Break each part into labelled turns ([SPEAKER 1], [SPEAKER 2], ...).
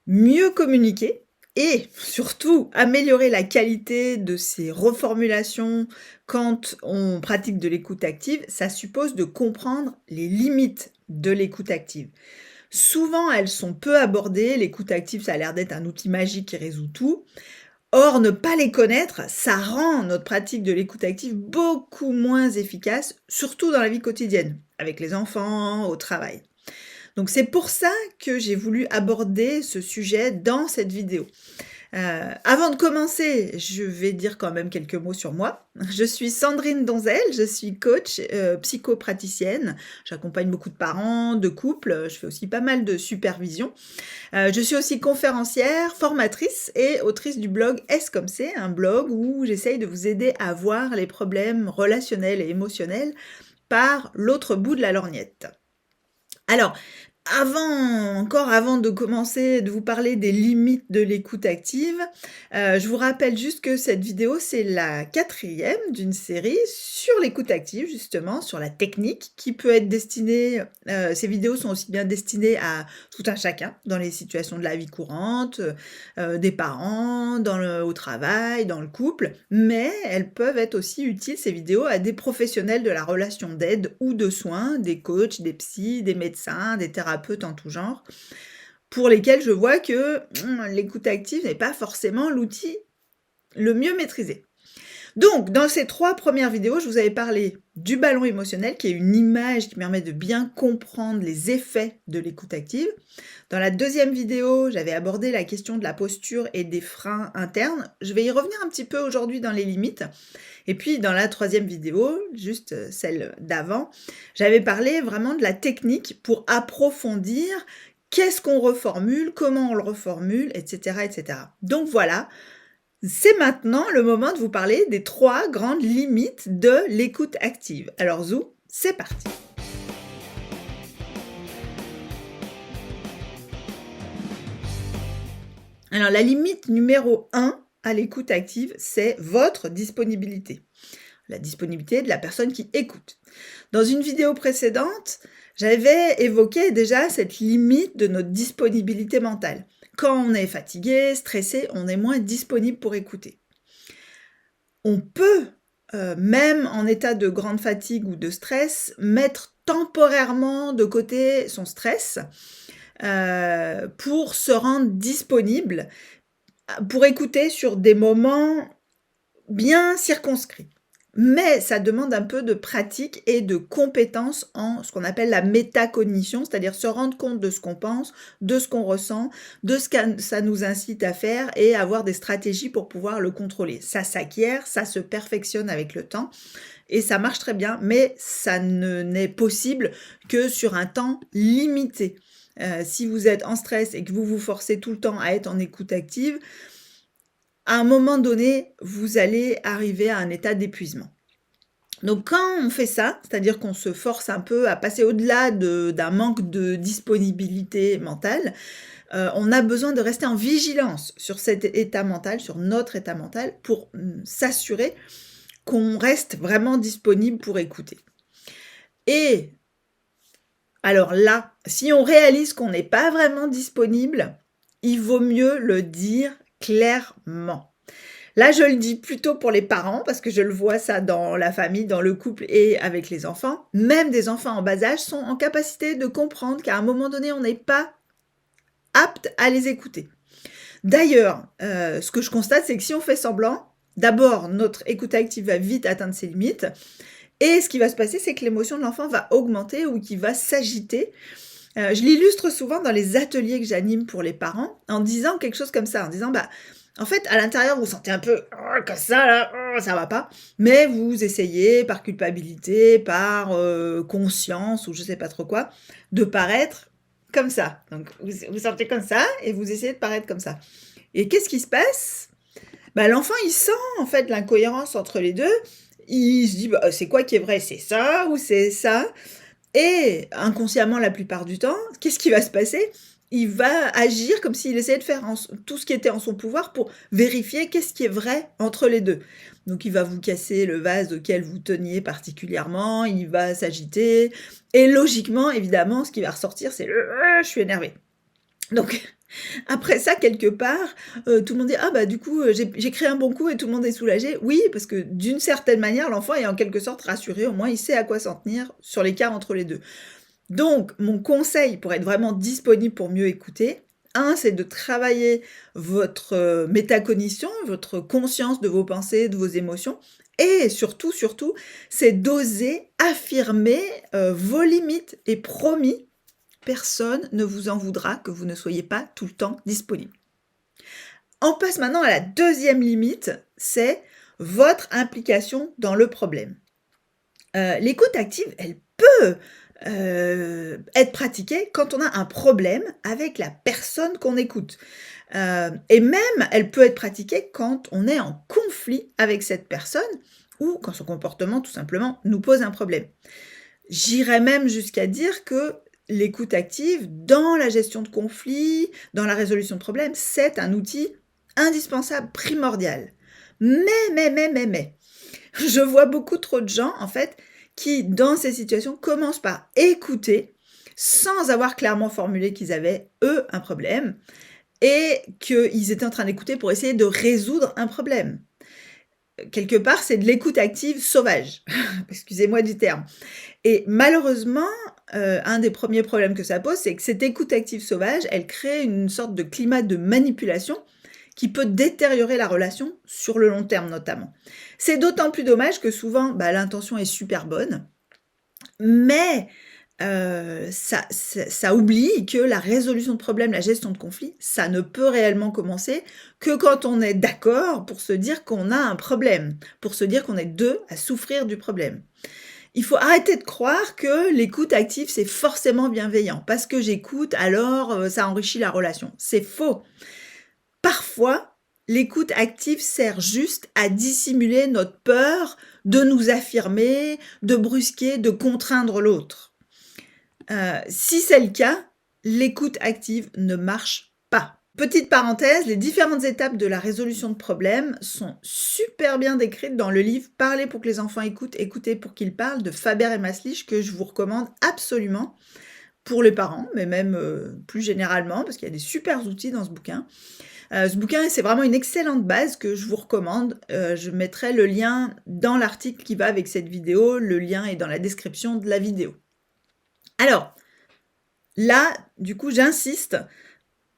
[SPEAKER 1] Mieux communiquer et surtout améliorer la qualité de ses reformulations quand on pratique de l'écoute active, ça suppose de comprendre les limites de l'écoute active. Souvent, elles sont peu abordées. L'écoute active, ça a l'air d'être un outil magique qui résout tout. Or, ne pas les connaître, ça rend notre pratique de l'écoute active beaucoup moins efficace, surtout dans la vie quotidienne, avec les enfants, au travail. Donc c'est pour ça que j'ai voulu aborder ce sujet dans cette vidéo. Avant de commencer, je vais dire quand même quelques mots sur moi. Je suis Sandrine Donzel, je suis coach, psychopraticienne. J'accompagne beaucoup de parents, de couples, je fais aussi pas mal de supervision. Je suis aussi conférencière, formatrice et autrice du blog Est-ce comme c'est, un blog où j'essaye de vous aider à voir les problèmes relationnels et émotionnels par l'autre bout de la lorgnette. Alors, avant de commencer de vous parler des limites de l'écoute active, je vous rappelle juste que cette vidéo, c'est la 4e d'une série sur l'écoute active, justement, sur la technique qui peut être destinée ces vidéos sont aussi bien destinées à tout un chacun, dans les situations de la vie courante, des parents, au travail, dans le couple, mais elles peuvent être aussi utiles, ces vidéos, à des professionnels de la relation d'aide ou de soins, des coachs, des psys, des médecins, des thérapeutes en tout genre, pour lesquels je vois que l'écoute active n'est pas forcément l'outil le mieux maîtrisé. Donc, dans ces 3 premières vidéos, je vous avais parlé du ballon émotionnel, qui est une image qui permet de bien comprendre les effets de l'écoute active. Dans la 2e vidéo, j'avais abordé la question de la posture et des freins internes. Je vais y revenir un petit peu aujourd'hui dans les limites. Et puis, dans la 3e vidéo, juste celle d'avant, j'avais parlé vraiment de la technique pour approfondir qu'est-ce qu'on reformule, comment on le reformule, etc., etc. Donc voilà, c'est maintenant le moment de vous parler des 3 grandes limites de l'écoute active. Alors Zou, c'est parti. Alors la limite numéro 1 à l'écoute active, c'est votre disponibilité. La disponibilité de la personne qui écoute. Dans une vidéo précédente, j'avais évoqué déjà cette limite de notre disponibilité mentale. Quand on est fatigué, stressé, on est moins disponible pour écouter. On peut, même en état de grande fatigue ou de stress, mettre temporairement de côté son stress, pour se rendre disponible, pour écouter sur des moments bien circonscrits. Mais ça demande un peu de pratique et de compétence en ce qu'on appelle la métacognition, c'est-à-dire se rendre compte de ce qu'on pense, de ce qu'on ressent, de ce que ça nous incite à faire et avoir des stratégies pour pouvoir le contrôler. Ça s'acquiert, ça se perfectionne avec le temps et ça marche très bien, mais ça n'est possible que sur un temps limité. Si vous êtes en stress et que vous vous forcez tout le temps à être en écoute active, à un moment donné, vous allez arriver à un état d'épuisement. Donc quand on fait ça, c'est-à-dire qu'on se force un peu à passer au-delà d'un manque de disponibilité mentale, on a besoin de rester en vigilance sur cet état mental, sur notre état mental, pour s'assurer qu'on reste vraiment disponible pour écouter. Et alors là, si on réalise qu'on n'est pas vraiment disponible, il vaut mieux le dire clairement. Là, je le dis plutôt pour les parents, parce que je le vois ça dans la famille, dans le couple et avec les enfants. Même des enfants en bas âge sont en capacité de comprendre qu'à un moment donné, on n'est pas apte à les écouter. D'ailleurs, ce que je constate, c'est que si on fait semblant, d'abord, notre écoute active va vite atteindre ses limites. Et ce qui va se passer, c'est que l'émotion de l'enfant va augmenter ou qu'il va s'agiter. Je l'illustre souvent dans les ateliers que j'anime pour les parents en disant quelque chose comme ça, en disant en fait, à l'intérieur, vous sentez un peu comme ça, là, ça va pas, mais vous essayez par culpabilité, par conscience ou je sais pas trop quoi, de paraître comme ça. Donc, vous sentez comme ça et vous essayez de paraître comme ça. Et qu'est-ce qui se passe? L'enfant, il sent en fait l'incohérence entre les deux. Il se dit, c'est quoi qui est vrai? C'est ça ou c'est ça? Et inconsciemment, la plupart du temps, qu'est-ce qui va se passer? Il va agir comme s'il essayait de faire tout ce qui était en son pouvoir pour vérifier qu'est-ce qui est vrai entre les deux. Donc il va vous casser le vase auquel vous teniez particulièrement, il va s'agiter, et logiquement, évidemment, ce qui va ressortir, c'est le « je suis énervé ». Donc Après ça, quelque part, tout le monde dit: «Ah bah, du coup, j'ai créé un bon coup et tout le monde est soulagé». Oui, parce que d'une certaine manière, l'enfant est en quelque sorte rassuré, au moins il sait à quoi s'en tenir sur l'écart entre les 2. Donc mon conseil pour être vraiment disponible pour mieux écouter, un, c'est de travailler votre, métacognition, votre conscience de vos pensées, de vos émotions et surtout, surtout, c'est d'oser affirmer, vos limites et promis, personne ne vous en voudra que vous ne soyez pas tout le temps disponible. On passe maintenant à la deuxième limite, c'est votre implication dans le problème. L'écoute active, elle peut, être pratiquée quand on a un problème avec la personne qu'on écoute. Et même, elle peut être pratiquée quand on est en conflit avec cette personne ou quand son comportement, tout simplement, nous pose un problème. J'irais même jusqu'à dire que l'écoute active, dans la gestion de conflits, dans la résolution de problèmes, c'est un outil indispensable, primordial. Mais, je vois beaucoup trop de gens, en fait, qui, dans ces situations, commencent par écouter sans avoir clairement formulé qu'ils avaient, eux, un problème et qu'ils étaient en train d'écouter pour essayer de résoudre un problème. Quelque part, c'est de l'écoute active sauvage. Excusez-moi du terme. Et malheureusement, un des premiers problèmes que ça pose, c'est que cette écoute active sauvage, elle crée une sorte de climat de manipulation qui peut détériorer la relation sur le long terme notamment. C'est d'autant plus dommage que souvent, bah, l'intention est super bonne, mais ça oublie que la résolution de problèmes, la gestion de conflits, ça ne peut réellement commencer que quand on est d'accord pour se dire qu'on a un problème, pour se dire qu'on est 2 à souffrir du problème. Il faut arrêter de croire que l'écoute active, c'est forcément bienveillant. Parce que j'écoute, alors, ça enrichit la relation. C'est faux. Parfois, l'écoute active sert juste à dissimuler notre peur de nous affirmer, de brusquer, de contraindre l'autre. Si c'est le cas, l'écoute active ne marche pas. Petite parenthèse, les différentes étapes de la résolution de problèmes sont super bien décrites dans le livre «Parler pour que les enfants écoutent, écouter pour qu'ils parlent» de Faber et Maslich que je vous recommande absolument pour les parents, mais même, plus généralement parce qu'il y a des super outils dans ce bouquin. Ce bouquin, c'est vraiment une excellente base que je vous recommande. Je mettrai le lien dans l'article qui va avec cette vidéo. Le lien est dans la description de la vidéo. Alors, là, du coup, j'insiste,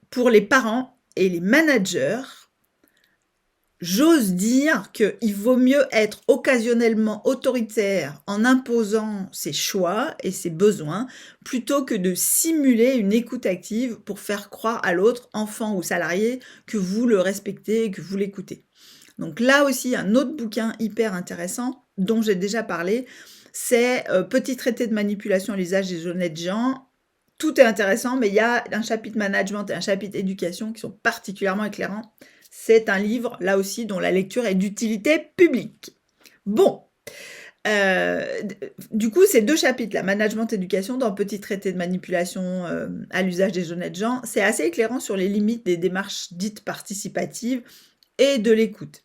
[SPEAKER 1] pour les parents et les managers, j'ose dire qu'il vaut mieux être occasionnellement autoritaire en imposant ses choix et ses besoins, plutôt que de simuler une écoute active pour faire croire à l'autre, enfant ou salarié, que vous le respectez et que vous l'écoutez. Donc là aussi, un autre bouquin hyper intéressant dont j'ai déjà parlé, c'est Petit traité de manipulation à l'usage des honnêtes gens. Tout est intéressant, mais il y a un chapitre management et un chapitre éducation qui sont particulièrement éclairants. C'est un livre, là aussi, dont la lecture est d'utilité publique. Bon, du coup, ces 2 chapitres, la management éducation dans Petit traité de manipulation, à l'usage des honnêtes gens, c'est assez éclairant sur les limites des démarches dites participatives et de l'écoute.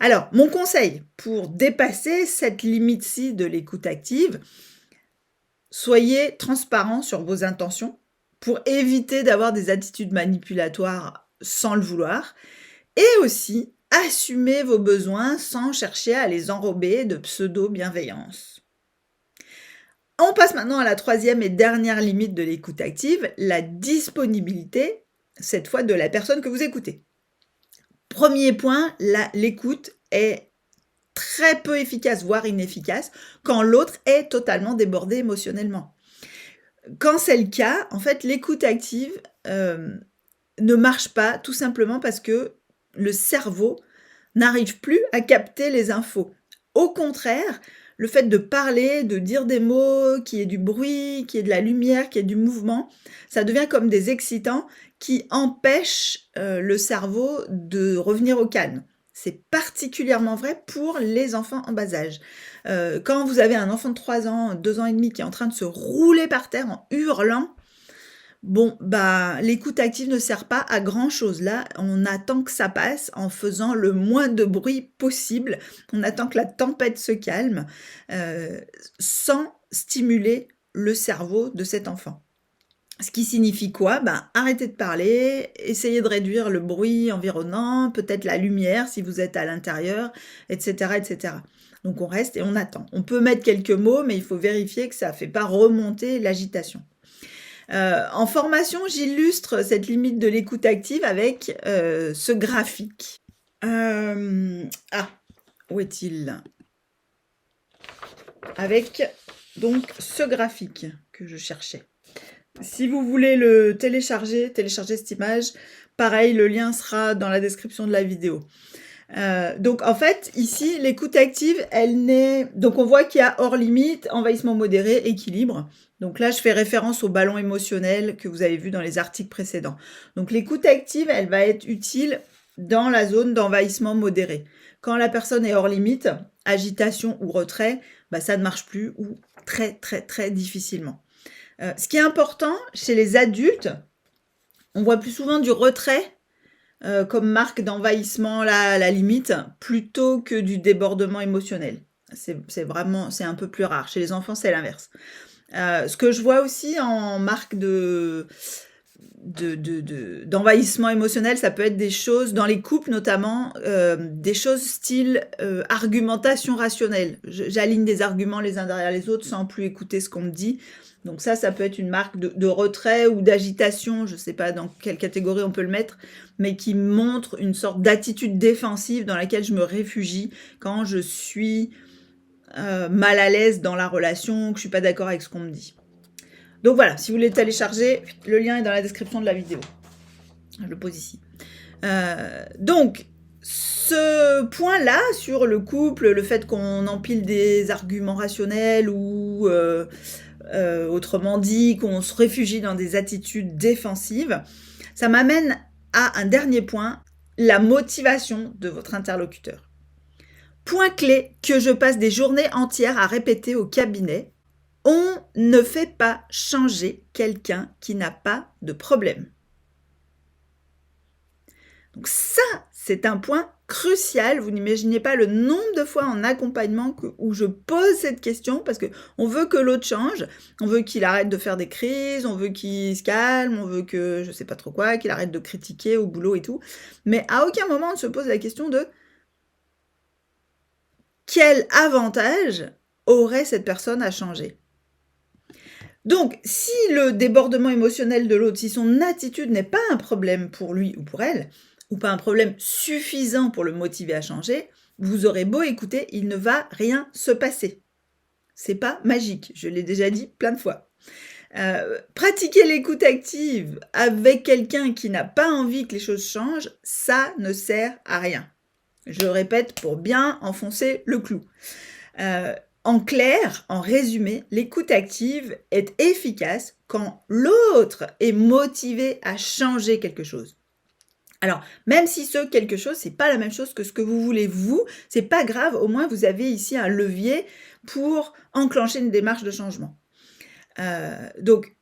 [SPEAKER 1] Alors, mon conseil pour dépasser cette limite-ci de l'écoute active, soyez transparent sur vos intentions pour éviter d'avoir des attitudes manipulatoires sans le vouloir et aussi assumez vos besoins sans chercher à les enrober de pseudo-bienveillance. On passe maintenant à la troisième et dernière limite de l'écoute active, la disponibilité, cette fois de la personne que vous écoutez. Premier point, l'écoute est très peu efficace, voire inefficace, quand l'autre est totalement débordé émotionnellement. Quand c'est le cas, en fait, l'écoute active, ne marche pas tout simplement parce que le cerveau n'arrive plus à capter les infos. Au contraire, le fait de parler, de dire des mots, qu'il y ait du bruit, qu'il y ait de la lumière, qu'il y ait du mouvement, ça devient comme des excitants qui empêchent, le cerveau de revenir au calme. C'est particulièrement vrai pour les enfants en bas âge. Quand vous avez un enfant de 3 ans, 2 ans et demi qui est en train de se rouler par terre en hurlant, bon, bah, l'écoute active ne sert pas à grand-chose. Là, on attend que ça passe en faisant le moins de bruit possible. On attend que la tempête se calme, sans stimuler le cerveau de cet enfant. Ce qui signifie quoi? Ben, arrêtez de parler, essayez de réduire le bruit environnant, peut-être la lumière si vous êtes à l'intérieur, et cetera, et cetera. Donc on reste et on attend. On peut mettre quelques mots, mais il faut vérifier que ça ne fait pas remonter l'agitation. En formation, j'illustre cette limite de l'écoute active avec, ce graphique. Ah, où est-il? Avec donc ce graphique que je cherchais. Si vous voulez le télécharger cette image, pareil, le lien sera dans la description de la vidéo. Donc en fait, ici, l'écoute active, donc on voit qu'il y a hors limite, envahissement modéré, équilibre. Donc là, je fais référence au ballon émotionnel que vous avez vu dans les articles précédents. Donc l'écoute active, elle va être utile dans la zone d'envahissement modéré. Quand la personne est hors limite, agitation ou retrait, bah, ça ne marche plus ou très très très difficilement. Ce qui est important chez les adultes, on voit plus souvent du retrait comme marque d'envahissement là, à la limite, plutôt que du débordement émotionnel. C'est un peu plus rare. Chez les enfants, c'est l'inverse. Ce que je vois aussi en marque d'envahissement émotionnel, ça peut être des choses dans les couples notamment, des choses style argumentation rationnelle. J'aligne des arguments les uns derrière les autres sans plus écouter ce qu'on me dit. Donc ça peut être une marque de retrait ou d'agitation, je ne sais pas dans quelle catégorie on peut le mettre, mais qui montre une sorte d'attitude défensive dans laquelle je me réfugie quand je suis mal à l'aise dans la relation, que je ne suis pas d'accord avec ce qu'on me dit. Donc voilà, si vous voulez télécharger, le lien est dans la description de la vidéo. Je le pose ici. Donc, ce point-là sur le couple, le fait qu'on empile des arguments rationnels ou autrement dit, qu'on se réfugie dans des attitudes défensives, ça m'amène à un dernier point, la motivation de votre interlocuteur. Point clé que je passe des journées entières à répéter au cabinet, on ne fait pas changer quelqu'un qui n'a pas de problème. Donc ça, c'est un point crucial. Vous n'imaginez pas le nombre de fois en accompagnement où je pose cette question parce qu'on veut que l'autre change, on veut qu'il arrête de faire des crises, on veut qu'il se calme, on veut que, je sais pas trop quoi, qu'il arrête de critiquer au boulot et tout. Mais à aucun moment on ne se pose la question de quel avantage aurait cette personne à changer. Donc, si le débordement émotionnel de l'autre, si son attitude n'est pas un problème pour lui ou pour elle, ou pas un problème suffisant pour le motiver à changer, vous aurez beau écouter, il ne va rien se passer. C'est pas magique, je l'ai déjà dit plein de fois. Pratiquer l'écoute active avec quelqu'un qui n'a pas envie que les choses changent, ça ne sert à rien. Je le répète pour bien enfoncer le clou. En clair, en résumé, l'écoute active est efficace quand l'autre est motivé à changer quelque chose. Alors, même si ce quelque chose, c'est pas la même chose que ce que vous voulez vous, c'est pas grave, au moins vous avez ici un levier pour enclencher une démarche de changement. Donc,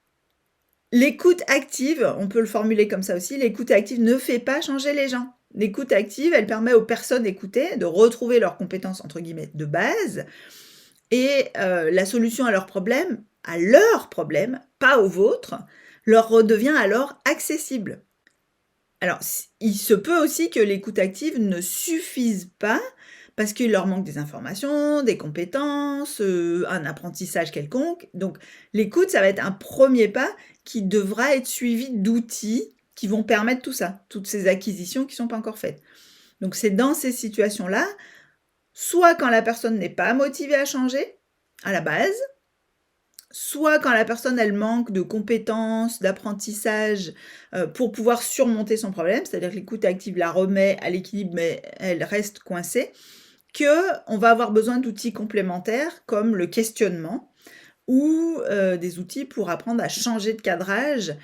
[SPEAKER 1] l'écoute active, on peut le formuler comme ça aussi, l'écoute active ne fait pas changer les gens. L'écoute active, elle permet aux personnes écoutées de retrouver leurs compétences, entre guillemets, de base, et la solution à leurs problèmes, pas aux vôtres, leur redevient alors accessible. Alors, il se peut aussi que l'écoute active ne suffise pas parce qu'il leur manque des informations, des compétences, un apprentissage quelconque. Donc, l'écoute, ça va être un premier pas qui devra être suivi d'outils qui vont permettre tout ça, toutes ces acquisitions qui ne sont pas encore faites. Donc, c'est dans ces situations-là, soit quand la personne n'est pas motivée à changer, à la base, soit quand la personne, elle manque de compétences, d'apprentissage pour pouvoir surmonter son problème, c'est-à-dire que l'écoute active la remet à l'équilibre, mais elle reste coincée, qu'on va avoir besoin d'outils complémentaires comme le questionnement ou des outils pour apprendre à changer de cadrage.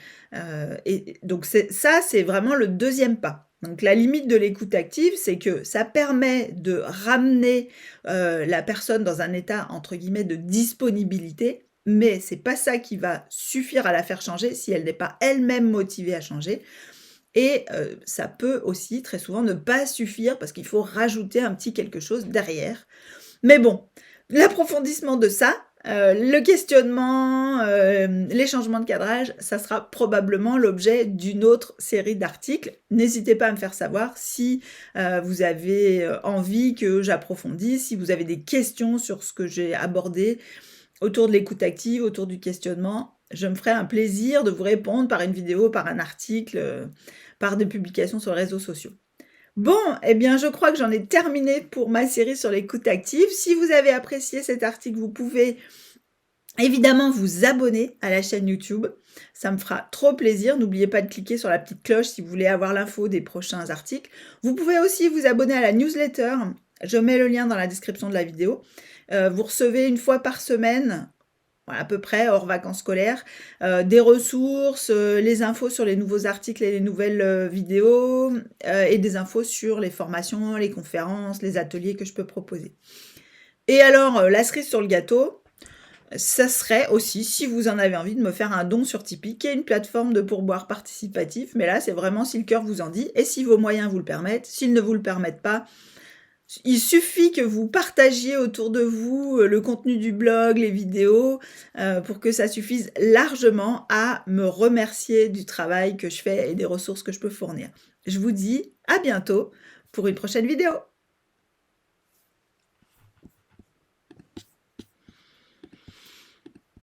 [SPEAKER 1] Et donc c'est vraiment le deuxième pas. Donc la limite de l'écoute active, c'est que ça permet de ramener la personne dans un état, entre guillemets, de disponibilité, mais c'est pas ça qui va suffire à la faire changer si elle n'est pas elle-même motivée à changer. Et ça peut aussi très souvent ne pas suffire parce qu'il faut rajouter un petit quelque chose derrière. Mais bon, l'approfondissement de ça, Le questionnement, les changements de cadrage, ça sera probablement l'objet d'une autre série d'articles. N'hésitez pas à me faire savoir si, vous avez, envie que j'approfondisse, si vous avez des questions sur ce que j'ai abordé autour de l'écoute active, autour du questionnement. Je me ferai un plaisir de vous répondre par une vidéo, par un article, par des publications sur les réseaux sociaux. Bon, eh bien, je crois que j'en ai terminé pour ma série sur l'écoute active. Si vous avez apprécié cet article, vous pouvez évidemment vous abonner à la chaîne YouTube. Ça me fera trop plaisir. N'oubliez pas de cliquer sur la petite cloche si vous voulez avoir l'info des prochains articles. Vous pouvez aussi vous abonner à la newsletter. Je mets le lien dans la description de la vidéo. Vous recevez une fois par semaine, voilà, à peu près, hors vacances scolaires, des ressources, les infos sur les nouveaux articles et les nouvelles vidéos, et des infos sur les formations, les conférences, les ateliers que je peux proposer. Et alors, la cerise sur le gâteau, ça serait aussi, si vous en avez envie, de me faire un don sur Tipeee, qui est une plateforme de pourboire participatif. Mais là, c'est vraiment si le cœur vous en dit et si vos moyens vous le permettent. S'ils ne vous le permettent pas, il suffit que vous partagiez autour de vous le contenu du blog, les vidéos, pour que ça suffise largement à me remercier du travail que je fais et des ressources que je peux fournir. Je vous dis à bientôt pour une prochaine vidéo.